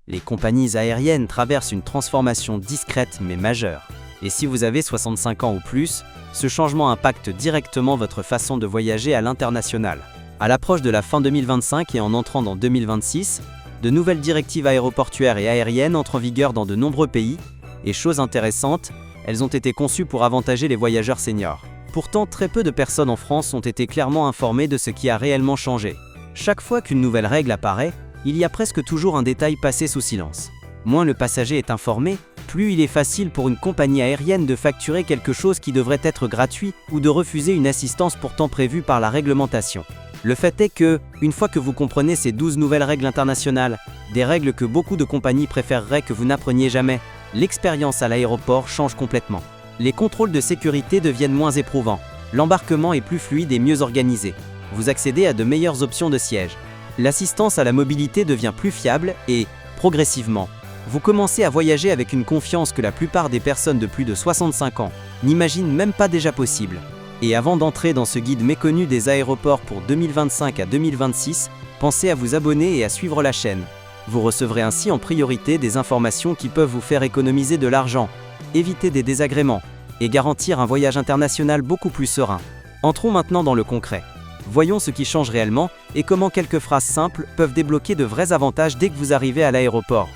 Les compagnies aériennes traversent une transformation discrète mais majeure. Et si vous avez 65 ans ou plus, ce changement impacte directement votre façon de voyager à l'international. À l'approche de la fin 2025 et en entrant dans 2026, de nouvelles directives aéroportuaires et aériennes entrent en vigueur dans de nombreux pays, et chose intéressante, elles ont été conçues pour avantager les voyageurs seniors. Pourtant, très peu de personnes en France ont été clairement informées de ce qui a réellement changé. Chaque fois qu'une nouvelle règle apparaît, il y a presque toujours un détail passé sous silence. Moins le passager est informé, plus il est facile pour une compagnie aérienne de facturer quelque chose qui devrait être gratuit ou de refuser une assistance pourtant prévue par la réglementation. Le fait est que, une fois que vous comprenez ces 12 nouvelles règles internationales, des règles que beaucoup de compagnies préféreraient que vous n'appreniez jamais, l'expérience à l'aéroport change complètement. Les contrôles de sécurité deviennent moins éprouvants, l'embarquement est plus fluide et mieux organisé. Vous accédez à de meilleures options de siège. L'assistance à la mobilité devient plus fiable et, progressivement, vous commencez à voyager avec une confiance que la plupart des personnes de plus de 65 ans n'imaginent même pas déjà possible. Et avant d'entrer dans ce guide méconnu des aéroports pour 2025 à 2026, pensez à vous abonner et à suivre la chaîne. Vous recevrez ainsi en priorité des informations qui peuvent vous faire économiser de l'argent, éviter des désagréments et garantir un voyage international beaucoup plus serein. Entrons maintenant dans le concret. Voyons ce qui change réellement et comment quelques phrases simples peuvent débloquer de vrais avantages dès que vous arrivez à l'aéroport,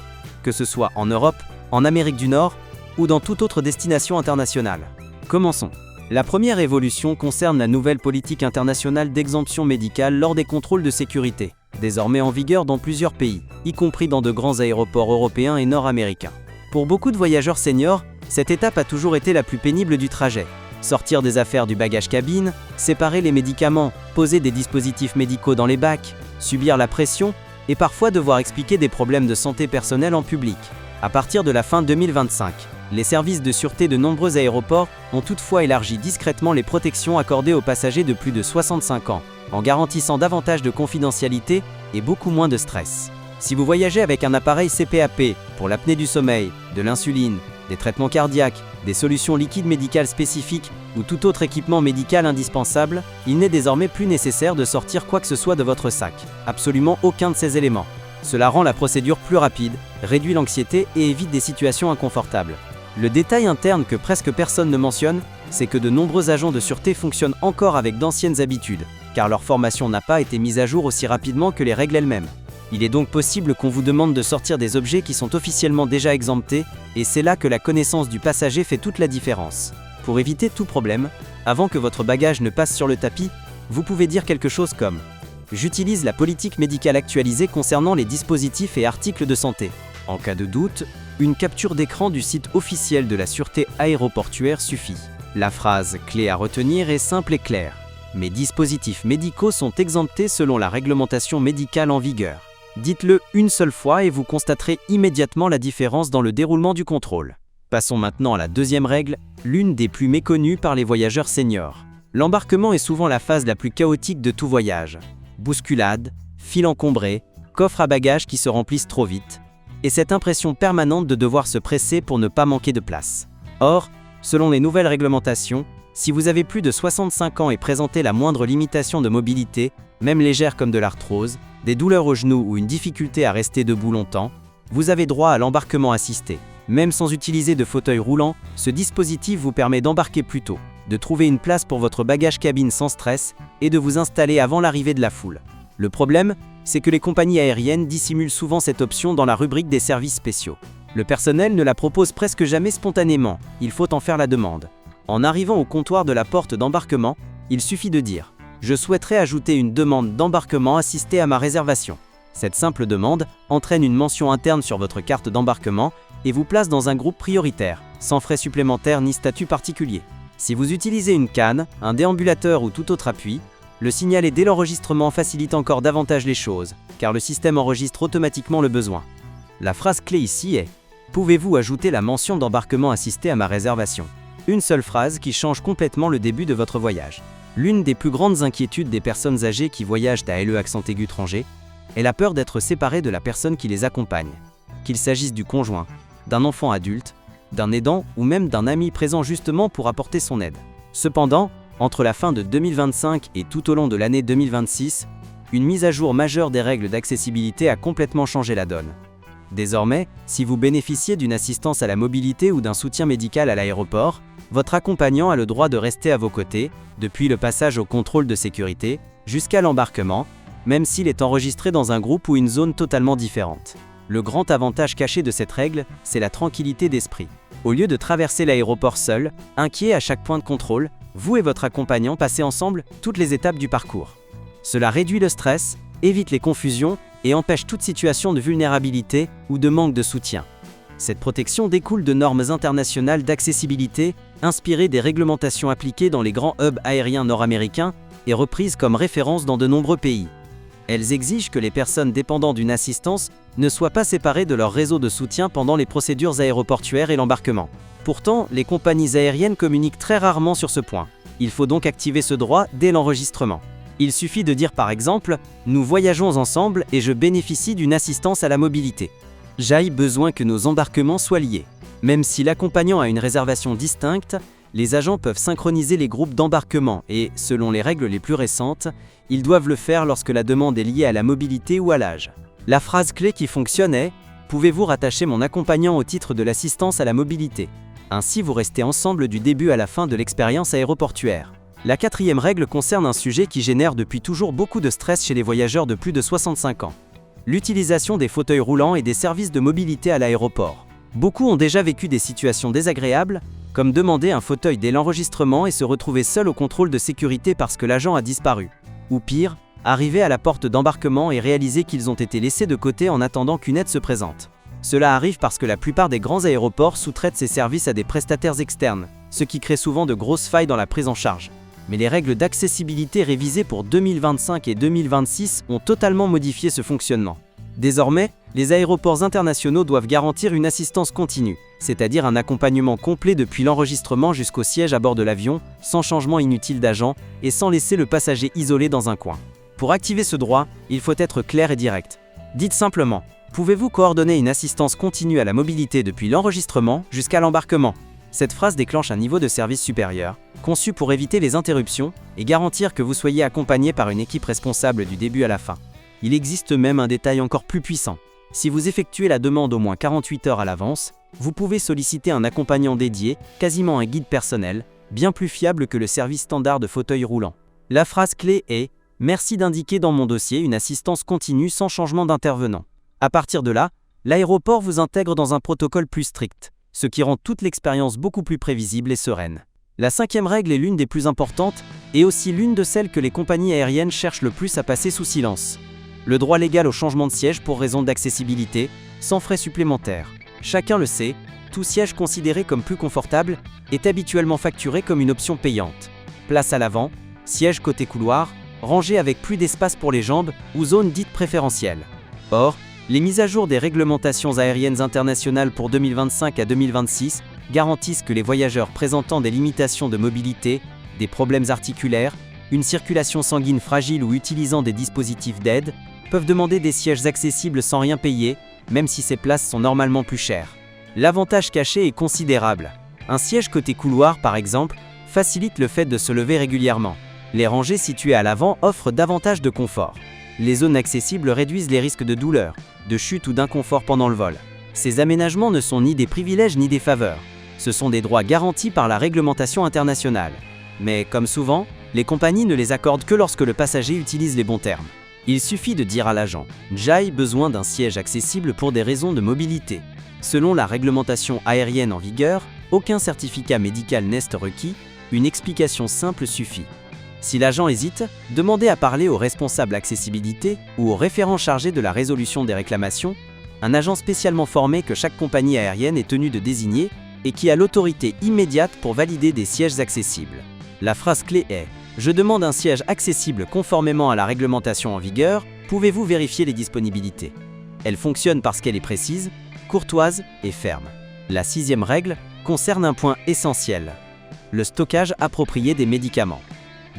que ce soit en Europe, en Amérique du Nord ou dans toute autre destination internationale. Commençons. La première évolution concerne la nouvelle politique internationale d'exemption médicale lors des contrôles de sécurité, désormais en vigueur dans plusieurs pays, y compris dans de grands aéroports européens et nord-américains. Pour beaucoup de voyageurs seniors, cette étape a toujours été la plus pénible du trajet. Sortir des affaires du bagage cabine, séparer les médicaments, poser des dispositifs médicaux dans les bacs, subir la pression et parfois devoir expliquer des problèmes de santé personnelle en public. À partir de la fin 2025, les services de sûreté de nombreux aéroports ont toutefois élargi discrètement les protections accordées aux passagers de plus de 65 ans, en garantissant davantage de confidentialité et beaucoup moins de stress. Si vous voyagez avec un appareil CPAP pour l'apnée du sommeil, de l'insuline, des traitements cardiaques, des solutions liquides médicales spécifiques ou tout autre équipement médical indispensable, il n'est désormais plus nécessaire de sortir quoi que ce soit de votre sac. Absolument aucun de ces éléments. Cela rend la procédure plus rapide, réduit l'anxiété et évite des situations inconfortables. Le détail interne que presque personne ne mentionne, c'est que de nombreux agents de sûreté fonctionnent encore avec d'anciennes habitudes, car leur formation n'a pas été mise à jour aussi rapidement que les règles elles-mêmes. Il est donc possible qu'on vous demande de sortir des objets qui sont officiellement déjà exemptés, et c'est là que la connaissance du passager fait toute la différence. Pour éviter tout problème, avant que votre bagage ne passe sur le tapis, vous pouvez dire quelque chose comme « J'utilise la politique médicale actualisée concernant les dispositifs et articles de santé. En cas de doute, une capture d'écran du site officiel de la sûreté aéroportuaire suffit. » La phrase clé à retenir est simple et claire. Mes dispositifs médicaux sont exemptés selon la réglementation médicale en vigueur. Dites-le une seule fois et vous constaterez immédiatement la différence dans le déroulement du contrôle. Passons maintenant à la deuxième règle, l'une des plus méconnues par les voyageurs seniors. L'embarquement est souvent la phase la plus chaotique de tout voyage. Bousculades, fils encombrés, coffres à bagages qui se remplissent trop vite, et cette impression permanente de devoir se presser pour ne pas manquer de place. Or, selon les nouvelles réglementations, si vous avez plus de 65 ans et présentez la moindre limitation de mobilité, même légère comme de l'arthrose, des douleurs aux genoux ou une difficulté à rester debout longtemps, vous avez droit à l'embarquement assisté. Même sans utiliser de fauteuil roulant, ce dispositif vous permet d'embarquer plus tôt, de trouver une place pour votre bagage cabine sans stress et de vous installer avant l'arrivée de la foule. Le problème, c'est que les compagnies aériennes dissimulent souvent cette option dans la rubrique des services spéciaux. Le personnel ne la propose presque jamais spontanément, il faut en faire la demande. En arrivant au comptoir de la porte d'embarquement, il suffit de dire « Je souhaiterais ajouter une demande d'embarquement assisté à ma réservation ». Cette simple demande entraîne une mention interne sur votre carte d'embarquement et vous place dans un groupe prioritaire, sans frais supplémentaires ni statut particulier. Si vous utilisez une canne, un déambulateur ou tout autre appui, le signaler dès l'enregistrement facilite encore davantage les choses, car le système enregistre automatiquement le besoin. La phrase clé ici est « Pouvez-vous ajouter la mention d'embarquement assisté à ma réservation ?» Une seule phrase qui change complètement le début de votre voyage. L'une des plus grandes inquiétudes des personnes âgées qui voyagent à LE est la peur d'être séparées de la personne qui les accompagne. Qu'il s'agisse du conjoint, d'un enfant adulte, d'un aidant ou même d'un ami présent justement pour apporter son aide. Cependant, entre la fin de 2025 et tout au long de l'année 2026, une mise à jour majeure des règles d'accessibilité a complètement changé la donne. Désormais, si vous bénéficiez d'une assistance à la mobilité ou d'un soutien médical à l'aéroport, votre accompagnant a le droit de rester à vos côtés, depuis le passage au contrôle de sécurité, jusqu'à l'embarquement, même s'il est enregistré dans un groupe ou une zone totalement différente. Le grand avantage caché de cette règle, c'est la tranquillité d'esprit. Au lieu de traverser l'aéroport seul, inquiet à chaque point de contrôle, vous et votre accompagnant passez ensemble toutes les étapes du parcours. Cela réduit le stress, évite les confusions et empêche toute situation de vulnérabilité ou de manque de soutien. Cette protection découle de normes internationales d'accessibilité, inspirées des réglementations appliquées dans les grands hubs aériens nord-américains et reprises comme référence dans de nombreux pays. Elles exigent que les personnes dépendant d'une assistance ne soient pas séparées de leur réseau de soutien pendant les procédures aéroportuaires et l'embarquement. Pourtant, les compagnies aériennes communiquent très rarement sur ce point. Il faut donc activer ce droit dès l'enregistrement. Il suffit de dire par exemple « Nous voyageons ensemble et je bénéficie d'une assistance à la mobilité. J'ai besoin que nos embarquements soient liés ». Même si l'accompagnant a une réservation distincte, les agents peuvent synchroniser les groupes d'embarquement et, selon les règles les plus récentes, ils doivent le faire lorsque la demande est liée à la mobilité ou à l'âge. La phrase clé qui fonctionne est « Pouvez-vous rattacher mon accompagnant au titre de l'assistance à la mobilité ?» Ainsi, vous restez ensemble du début à la fin de l'expérience aéroportuaire. La quatrième règle concerne un sujet qui génère depuis toujours beaucoup de stress chez les voyageurs de plus de 65 ans. L'utilisation des fauteuils roulants et des services de mobilité à l'aéroport. Beaucoup ont déjà vécu des situations désagréables, comme demander un fauteuil dès l'enregistrement et se retrouver seul au contrôle de sécurité parce que l'agent a disparu. Ou pire, arriver à la porte d'embarquement et réaliser qu'ils ont été laissés de côté en attendant qu'une aide se présente. Cela arrive parce que la plupart des grands aéroports sous-traitent ces services à des prestataires externes, ce qui crée souvent de grosses failles dans la prise en charge. Mais les règles d'accessibilité révisées pour 2025 et 2026 ont totalement modifié ce fonctionnement. Désormais, les aéroports internationaux doivent garantir une assistance continue, c'est-à-dire un accompagnement complet depuis l'enregistrement jusqu'au siège à bord de l'avion, sans changement inutile d'agent et sans laisser le passager isolé dans un coin. Pour activer ce droit, il faut être clair et direct. Dites simplement « Pouvez-vous coordonner une assistance continue à la mobilité depuis l'enregistrement jusqu'à l'embarquement ?» Cette phrase déclenche un niveau de service supérieur, conçu pour éviter les interruptions et garantir que vous soyez accompagné par une équipe responsable du début à la fin. Il existe même un détail encore plus puissant. Si vous effectuez la demande au moins 48 heures à l'avance, vous pouvez solliciter un accompagnant dédié, quasiment un guide personnel, bien plus fiable que le service standard de fauteuil roulant. La phrase clé est « Merci d'indiquer dans mon dossier une assistance continue sans changement d'intervenant ». À partir de là, l'aéroport vous intègre dans un protocole plus strict, ce qui rend toute l'expérience beaucoup plus prévisible et sereine. La cinquième règle est l'une des plus importantes et aussi l'une de celles que les compagnies aériennes cherchent le plus à passer sous silence. Le droit légal au changement de siège pour raison d'accessibilité, sans frais supplémentaires. Chacun le sait, tout siège considéré comme plus confortable est habituellement facturé comme une option payante. Place à l'avant, siège côté couloir, rangée avec plus d'espace pour les jambes ou zone dite préférentielle. Or, les mises à jour des réglementations aériennes internationales pour 2025 à 2026 garantissent que les voyageurs présentant des limitations de mobilité, des problèmes articulaires, une circulation sanguine fragile ou utilisant des dispositifs d'aide, peuvent demander des sièges accessibles sans rien payer, même si ces places sont normalement plus chères. L'avantage caché est considérable. Un siège côté couloir, par exemple, facilite le fait de se lever régulièrement. Les rangées situées à l'avant offrent davantage de confort. Les zones accessibles réduisent les risques de douleur, de chute ou d'inconfort pendant le vol. Ces aménagements ne sont ni des privilèges ni des faveurs. Ce sont des droits garantis par la réglementation internationale. Mais comme souvent, les compagnies ne les accordent que lorsque le passager utilise les bons termes. Il suffit de dire à l'agent « J'ai besoin d'un siège accessible pour des raisons de mobilité ». Selon la réglementation aérienne en vigueur, aucun certificat médical n'est requis, une explication simple suffit. Si l'agent hésite, demandez à parler au responsable accessibilité ou au référent chargé de la résolution des réclamations, un agent spécialement formé que chaque compagnie aérienne est tenue de désigner et qui a l'autorité immédiate pour valider des sièges accessibles. La phrase clé est « Je demande un siège accessible conformément à la réglementation en vigueur, pouvez-vous vérifier les disponibilités ?» Elle fonctionne parce qu'elle est précise, courtoise et ferme. La sixième règle concerne un point essentiel, le stockage approprié des médicaments.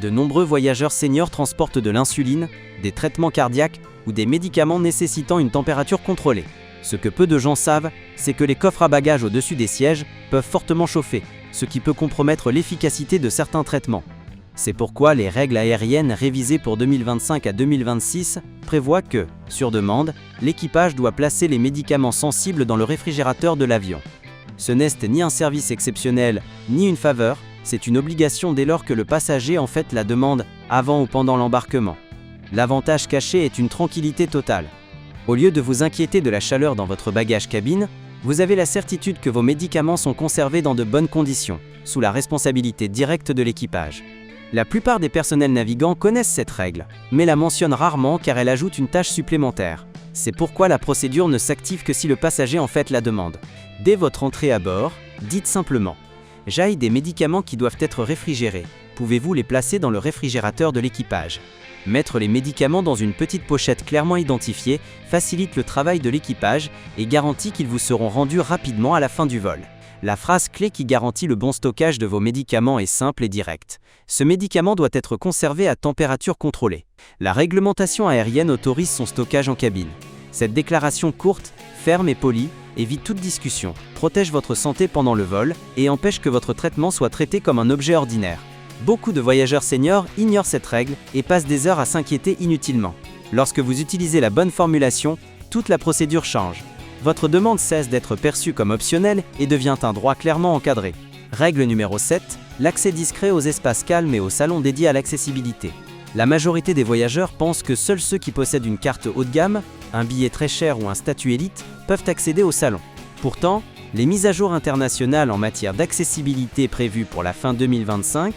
De nombreux voyageurs seniors transportent de l'insuline, des traitements cardiaques ou des médicaments nécessitant une température contrôlée. Ce que peu de gens savent, c'est que les coffres à bagages au-dessus des sièges peuvent fortement chauffer, ce qui peut compromettre l'efficacité de certains traitements. C'est pourquoi les règles aériennes révisées pour 2025 à 2026 prévoient que, sur demande, l'équipage doit placer les médicaments sensibles dans le réfrigérateur de l'avion. Ce n'est ni un service exceptionnel, ni une faveur, c'est une obligation dès lors que le passager en fait la demande avant ou pendant l'embarquement. L'avantage caché est une tranquillité totale. Au lieu de vous inquiéter de la chaleur dans votre bagage cabine, vous avez la certitude que vos médicaments sont conservés dans de bonnes conditions, sous la responsabilité directe de l'équipage. La plupart des personnels navigants connaissent cette règle, mais la mentionnent rarement car elle ajoute une tâche supplémentaire. C'est pourquoi la procédure ne s'active que si le passager en fait la demande. Dès votre entrée à bord, dites simplement « J'ai des médicaments qui doivent être réfrigérés. Pouvez-vous les placer dans le réfrigérateur de l'équipage ?» Mettre les médicaments dans une petite pochette clairement identifiée facilite le travail de l'équipage et garantit qu'ils vous seront rendus rapidement à la fin du vol. La phrase clé qui garantit le bon stockage de vos médicaments est simple et directe. Ce médicament doit être conservé à température contrôlée. La réglementation aérienne autorise son stockage en cabine. Cette déclaration courte, ferme et polie évite toute discussion, protège votre santé pendant le vol et empêche que votre traitement soit traité comme un objet ordinaire. Beaucoup de voyageurs seniors ignorent cette règle et passent des heures à s'inquiéter inutilement. Lorsque vous utilisez la bonne formulation, toute la procédure change. Votre demande cesse d'être perçue comme optionnelle et devient un droit clairement encadré. Règle numéro 7, l'accès discret aux espaces calmes et aux salons dédiés à l'accessibilité. La majorité des voyageurs pensent que seuls ceux qui possèdent une carte haut de gamme, un billet très cher ou un statut élite peuvent accéder au salon. Pourtant, les mises à jour internationales en matière d'accessibilité prévues pour la fin 2025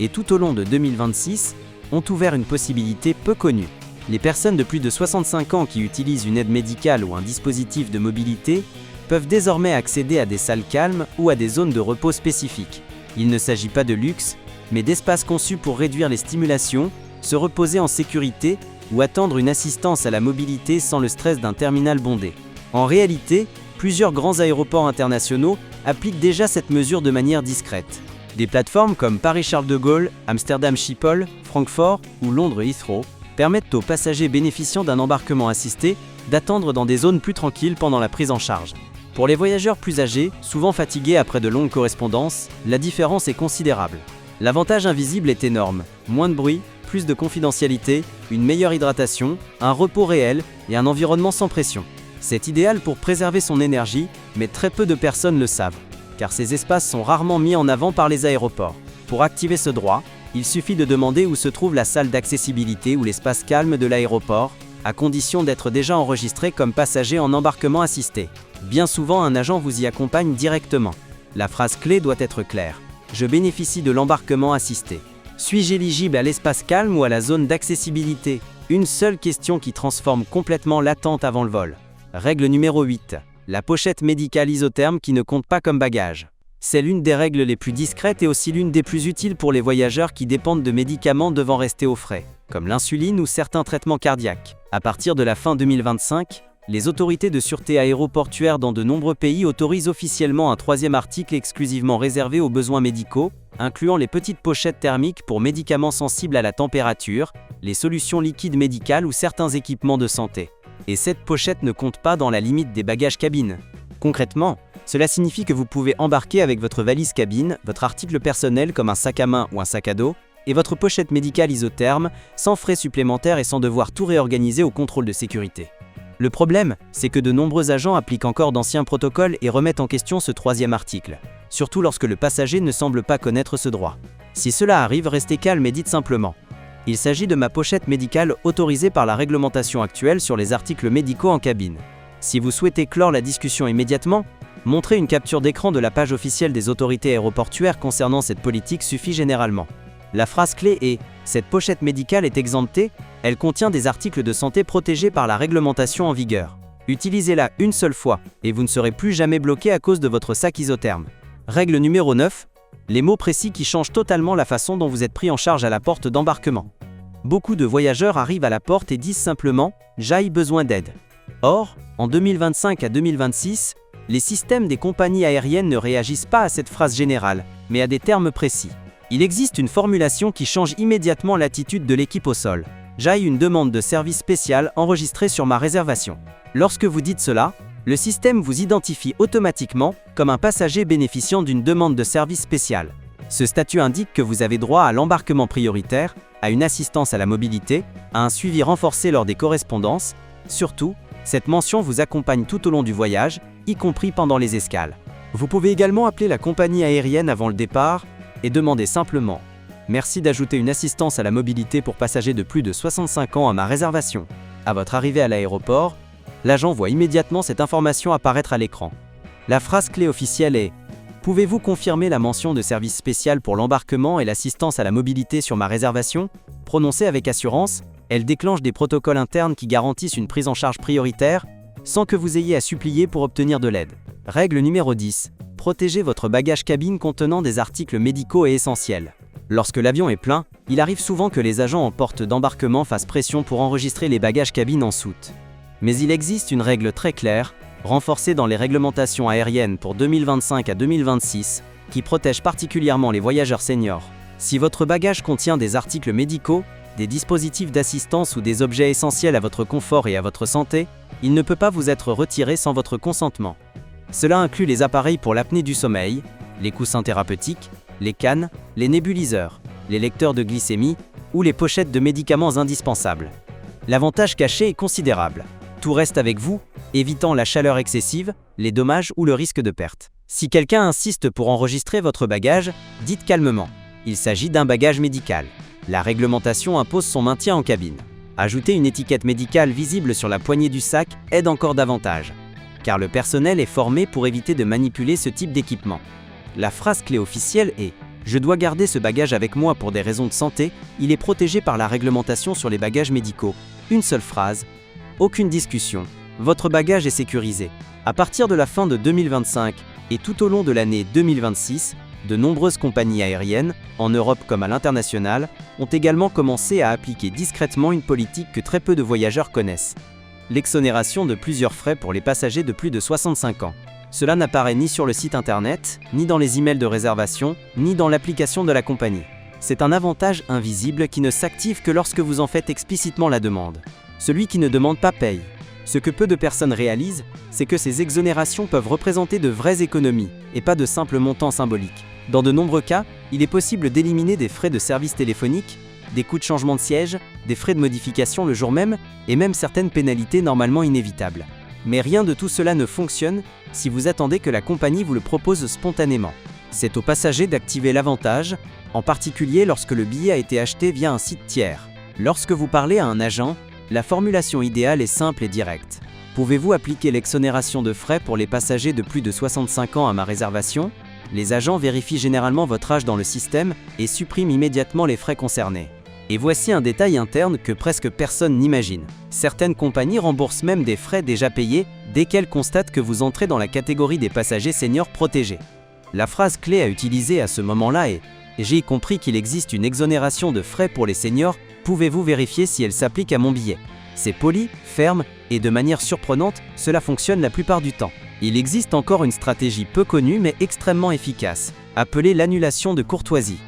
et tout au long de 2026 ont ouvert une possibilité peu connue. Les personnes de plus de 65 ans qui utilisent une aide médicale ou un dispositif de mobilité peuvent désormais accéder à des salles calmes ou à des zones de repos spécifiques. Il ne s'agit pas de luxe, mais d'espaces conçus pour réduire les stimulations, se reposer en sécurité ou attendre une assistance à la mobilité sans le stress d'un terminal bondé. En réalité, plusieurs grands aéroports internationaux appliquent déjà cette mesure de manière discrète. Des plateformes comme Paris-Charles de Gaulle, Amsterdam Schiphol, Francfort ou Londres Heathrow permettent aux passagers bénéficiant d'un embarquement assisté d'attendre dans des zones plus tranquilles pendant la prise en charge. Pour les voyageurs plus âgés, souvent fatigués après de longues correspondances, la différence est considérable. L'avantage invisible est énorme, moins de bruit, plus de confidentialité, une meilleure hydratation, un repos réel et un environnement sans pression. C'est idéal pour préserver son énergie, mais très peu de personnes le savent, car ces espaces sont rarement mis en avant par les aéroports. Pour activer ce droit, il suffit de demander où se trouve la salle d'accessibilité ou l'espace calme de l'aéroport, à condition d'être déjà enregistré comme passager en embarquement assisté. Bien souvent, un agent vous y accompagne directement. La phrase clé doit être claire. Je bénéficie de l'embarquement assisté. Suis-je éligible à l'espace calme ou à la zone d'accessibilité? Une seule question qui transforme complètement l'attente avant le vol. Règle numéro 8. La pochette médicale isotherme qui ne compte pas comme bagage. C'est l'une des règles les plus discrètes et aussi l'une des plus utiles pour les voyageurs qui dépendent de médicaments devant rester au frais, comme l'insuline ou certains traitements cardiaques. À partir de la fin 2025, les autorités de sûreté aéroportuaire dans de nombreux pays autorisent officiellement un troisième article exclusivement réservé aux besoins médicaux, incluant les petites pochettes thermiques pour médicaments sensibles à la température, les solutions liquides médicales ou certains équipements de santé. Et cette pochette ne compte pas dans la limite des bagages cabine. Concrètement, cela signifie que vous pouvez embarquer avec votre valise cabine, votre article personnel comme un sac à main ou un sac à dos, et votre pochette médicale isotherme, sans frais supplémentaires et sans devoir tout réorganiser au contrôle de sécurité. Le problème, c'est que de nombreux agents appliquent encore d'anciens protocoles et remettent en question ce troisième article, surtout lorsque le passager ne semble pas connaître ce droit. Si cela arrive, restez calme et dites simplement « Il s'agit de ma pochette médicale autorisée par la réglementation actuelle sur les articles médicaux en cabine ». Si vous souhaitez clore la discussion immédiatement, montrer une capture d'écran de la page officielle des autorités aéroportuaires concernant cette politique suffit généralement. La phrase clé est « Cette pochette médicale est exemptée, elle contient des articles de santé protégés par la réglementation en vigueur. Utilisez-la une seule fois et vous ne serez plus jamais bloqué à cause de votre sac isotherme. » Règle numéro 9. Les mots précis qui changent totalement la façon dont vous êtes pris en charge à la porte d'embarquement. Beaucoup de voyageurs arrivent à la porte et disent simplement « J'ai besoin d'aide ». Or, en 2025 à 2026, les systèmes des compagnies aériennes ne réagissent pas à cette phrase générale, mais à des termes précis. Il existe une formulation qui change immédiatement l'attitude de l'équipe au sol. J'ai une demande de service spécial enregistrée sur ma réservation. Lorsque vous dites cela, le système vous identifie automatiquement comme un passager bénéficiant d'une demande de service spécial. Ce statut indique que vous avez droit à l'embarquement prioritaire, à une assistance à la mobilité, à un suivi renforcé lors des correspondances. Surtout, cette mention vous accompagne tout au long du voyage, y compris pendant les escales. Vous pouvez également appeler la compagnie aérienne avant le départ et demander simplement « Merci d'ajouter une assistance à la mobilité pour passagers de plus de 65 ans à ma réservation ». À votre arrivée à l'aéroport, l'agent voit immédiatement cette information apparaître à l'écran. La phrase clé officielle est « Pouvez-vous confirmer la mention de service spécial pour l'embarquement et l'assistance à la mobilité sur ma réservation ?» Prononcée avec assurance, elle déclenche des protocoles internes qui garantissent une prise en charge prioritaire, sans que vous ayez à supplier pour obtenir de l'aide. Règle numéro 10. Protégez votre bagage cabine contenant des articles médicaux et essentiels. Lorsque l'avion est plein, il arrive souvent que les agents en porte d'embarquement fassent pression pour enregistrer les bagages cabine en soute. Mais il existe une règle très claire, renforcée dans les réglementations aériennes pour 2025 à 2026, qui protège particulièrement les voyageurs seniors. Si votre bagage contient des articles médicaux, des dispositifs d'assistance ou des objets essentiels à votre confort et à votre santé, il ne peut pas vous être retiré sans votre consentement. Cela inclut les appareils pour l'apnée du sommeil, les coussins thérapeutiques, les cannes, les nébuliseurs, les lecteurs de glycémie ou les pochettes de médicaments indispensables. L'avantage caché est considérable. Tout reste avec vous, évitant la chaleur excessive, les dommages ou le risque de perte. Si quelqu'un insiste pour enregistrer votre bagage, dites calmement. Il s'agit d'un bagage médical. La réglementation impose son maintien en cabine. Ajouter une étiquette médicale visible sur la poignée du sac aide encore davantage, car le personnel est formé pour éviter de manipuler ce type d'équipement. La phrase clé officielle est « Je dois garder ce bagage avec moi pour des raisons de santé, il est protégé par la réglementation sur les bagages médicaux ». Une seule phrase, aucune discussion, votre bagage est sécurisé. À partir de la fin de 2025 et tout au long de l'année 2026, de nombreuses compagnies aériennes, en Europe comme à l'international, ont également commencé à appliquer discrètement une politique que très peu de voyageurs connaissent. L'exonération de plusieurs frais pour les passagers de plus de 65 ans. Cela n'apparaît ni sur le site internet, ni dans les emails de réservation, ni dans l'application de la compagnie. C'est un avantage invisible qui ne s'active que lorsque vous en faites explicitement la demande. Celui qui ne demande pas paye. Ce que peu de personnes réalisent, c'est que ces exonérations peuvent représenter de vraies économies, et pas de simples montants symboliques. Dans de nombreux cas, il est possible d'éliminer des frais de service téléphonique, des coûts de changement de siège, des frais de modification le jour même, et même certaines pénalités normalement inévitables. Mais rien de tout cela ne fonctionne si vous attendez que la compagnie vous le propose spontanément. C'est au passager d'activer l'avantage, en particulier lorsque le billet a été acheté via un site tiers. Lorsque vous parlez à un agent, la formulation idéale est simple et directe. Pouvez-vous appliquer l'exonération de frais pour les passagers de plus de 65 ans à ma réservation ? Les agents vérifient généralement votre âge dans le système et suppriment immédiatement les frais concernés. Et voici un détail interne que presque personne n'imagine. Certaines compagnies remboursent même des frais déjà payés dès qu'elles constatent que vous entrez dans la catégorie des passagers seniors protégés. La phrase clé à utiliser à ce moment-là est « J'ai compris qu'il existe une exonération de frais pour les seniors, pouvez-vous vérifier si elle s'applique à mon billet ?» C'est poli, ferme et de manière surprenante, cela fonctionne la plupart du temps. Il existe encore une stratégie peu connue mais extrêmement efficace, appelée l'annulation de courtoisie.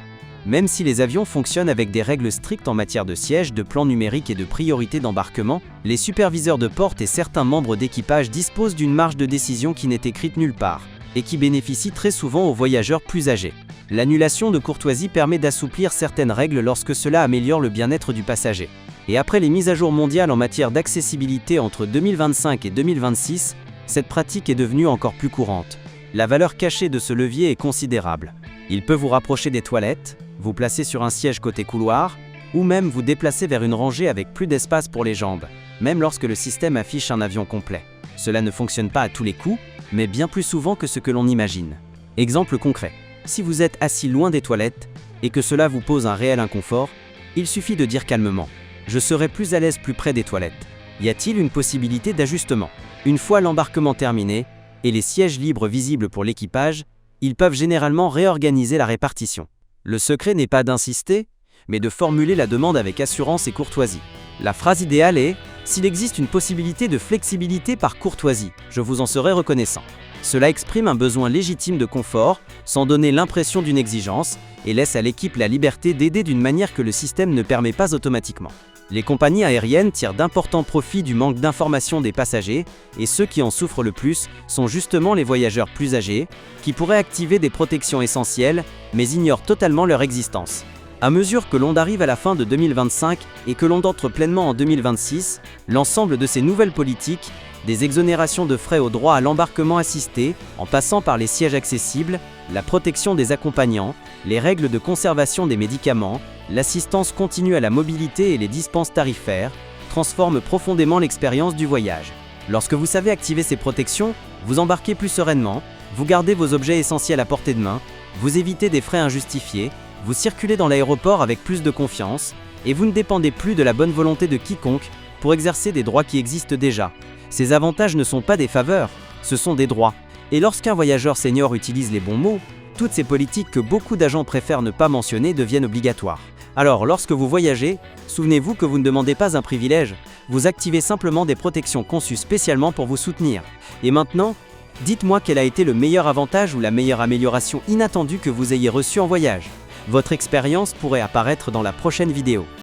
Même si les avions fonctionnent avec des règles strictes en matière de siège, de plan numérique et de priorité d'embarquement, les superviseurs de porte et certains membres d'équipage disposent d'une marge de décision qui n'est écrite nulle part, et qui bénéficie très souvent aux voyageurs plus âgés. L'annulation de courtoisie permet d'assouplir certaines règles lorsque cela améliore le bien-être du passager. Et après les mises à jour mondiales en matière d'accessibilité entre 2025 et 2026, cette pratique est devenue encore plus courante. La valeur cachée de ce levier est considérable. Il peut vous rapprocher des toilettes, vous placer sur un siège côté couloir, ou même vous déplacer vers une rangée avec plus d'espace pour les jambes, même lorsque le système affiche un avion complet. Cela ne fonctionne pas à tous les coups, mais bien plus souvent que ce que l'on imagine. Exemple concret. Si vous êtes assis loin des toilettes, et que cela vous pose un réel inconfort, il suffit de dire calmement « Je serai plus à l'aise plus près des toilettes ». Y a-t-il une possibilité d'ajustement ? Une fois l'embarquement terminé, et les sièges libres visibles pour l'équipage, ils peuvent généralement réorganiser la répartition. Le secret n'est pas d'insister, mais de formuler la demande avec assurance et courtoisie. La phrase idéale est « S'il existe une possibilité de flexibilité par courtoisie, je vous en serai reconnaissant ». Cela exprime un besoin légitime de confort, sans donner l'impression d'une exigence, et laisse à l'équipe la liberté d'aider d'une manière que le système ne permet pas automatiquement. Les compagnies aériennes tirent d'importants profits du manque d'information des passagers, et ceux qui en souffrent le plus sont justement les voyageurs plus âgés, qui pourraient activer des protections essentielles, mais ignorent totalement leur existence. À mesure que l'on arrive à la fin de 2025 et que l'on entre pleinement en 2026, l'ensemble de ces nouvelles politiques, des exonérations de frais au droit à l'embarquement assisté, en passant par les sièges accessibles, la protection des accompagnants, les règles de conservation des médicaments, l'assistance continue à la mobilité et les dispenses tarifaires, transforment profondément l'expérience du voyage. Lorsque vous savez activer ces protections, vous embarquez plus sereinement, vous gardez vos objets essentiels à portée de main, vous évitez des frais injustifiés, vous circulez dans l'aéroport avec plus de confiance, et vous ne dépendez plus de la bonne volonté de quiconque pour exercer des droits qui existent déjà. Ces avantages ne sont pas des faveurs, ce sont des droits. Et lorsqu'un voyageur senior utilise les bons mots, toutes ces politiques que beaucoup d'agents préfèrent ne pas mentionner deviennent obligatoires. Alors, lorsque vous voyagez, souvenez-vous que vous ne demandez pas un privilège, vous activez simplement des protections conçues spécialement pour vous soutenir. Et maintenant, dites-moi quel a été le meilleur avantage ou la meilleure amélioration inattendue que vous ayez reçue en voyage. Votre expérience pourrait apparaître dans la prochaine vidéo.